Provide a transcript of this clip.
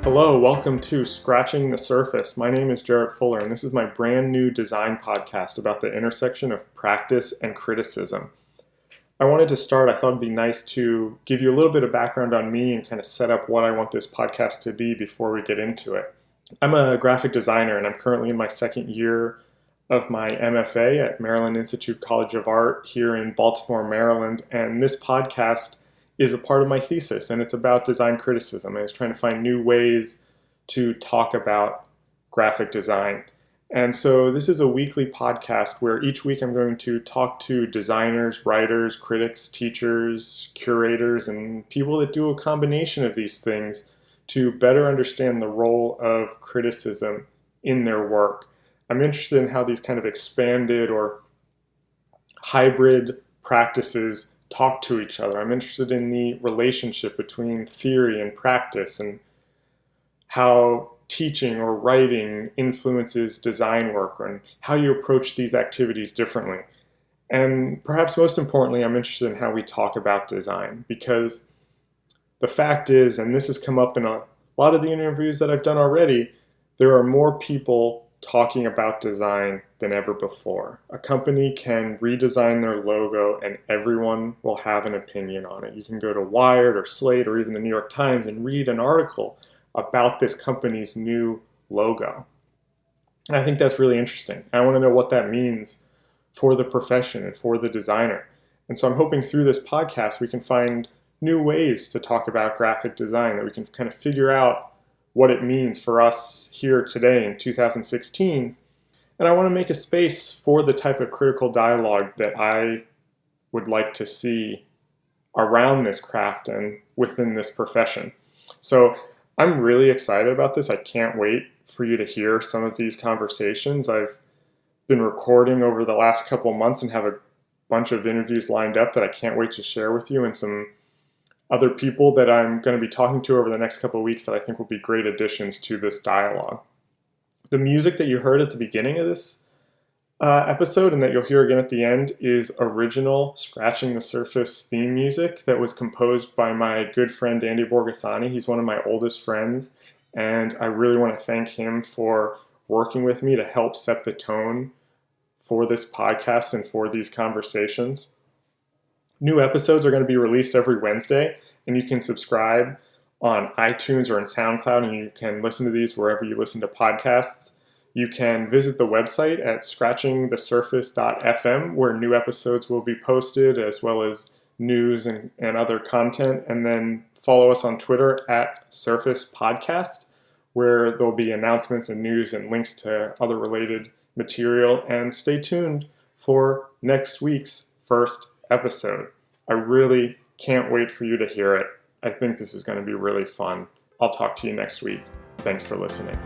Hello, welcome to Scratching the Surface. My name is Jarrett Fuller, and this is my brand new design podcast about the intersection of practice and criticism. I wanted to start, I thought it'd be nice to give you a little bit of background on me and kind of set up what I want this podcast to be before we get into it. I'm a graphic designer, and I'm currently in my second year of my MFA at Maryland Institute College of Art here in Baltimore, Maryland, and this podcast is a part of my thesis, and it's about design criticism. I was trying to find new ways to talk about graphic design. And so this is a weekly podcast where each week I'm going to talk to designers, writers, critics, teachers, curators, and people that do a combination of these things to better understand the role of criticism in their work. I'm interested in how these kind of expanded or hybrid practices talk to each other. I'm interested in the relationship between theory and practice and how teaching or writing influences design work and how you approach these activities differently. And perhaps most importantly, I'm interested in how we talk about design, because the fact is, and this has come up in a lot of the interviews that I've done already, there are more people talking about design than ever before. A company can redesign their logo and everyone will have an opinion on it. You can go to Wired or Slate or even the New York Times and read an article about this company's new logo. And I think that's really interesting. I want to know what that means for the profession and for the designer. And so I'm hoping through this podcast we can find new ways to talk about graphic design, that we can kind of figure out what it means for us here today in 2016. And I want to make a space for the type of critical dialogue that I would like to see around this craft and within this profession. So I'm really excited about this. I can't wait for you to hear some of these conversations. I've been recording over the last couple months and have a bunch of interviews lined up that I can't wait to share with you, and some other people that I'm going to be talking to over the next couple of weeks that I think will be great additions to this dialogue. The music that you heard at the beginning of this episode and that you'll hear again at the end is original Scratching the Surface theme music that was composed by my good friend Andy Borgasani. He's one of my oldest friends, and I really want to thank him for working with me to help set the tone for this podcast and for these conversations. New episodes are going to be released every Wednesday, and you can subscribe on iTunes or in SoundCloud, and you can listen to these wherever you listen to podcasts. You can visit the website at scratchingthesurface.fm, where new episodes will be posted, as well as news and other content. And then follow us on Twitter at Surface Podcast, where there'll be announcements and news and links to other related material. And stay tuned for next week's first episode. I really can't wait for you to hear it. I think this is going to be really fun. I'll talk to you next week. Thanks for listening.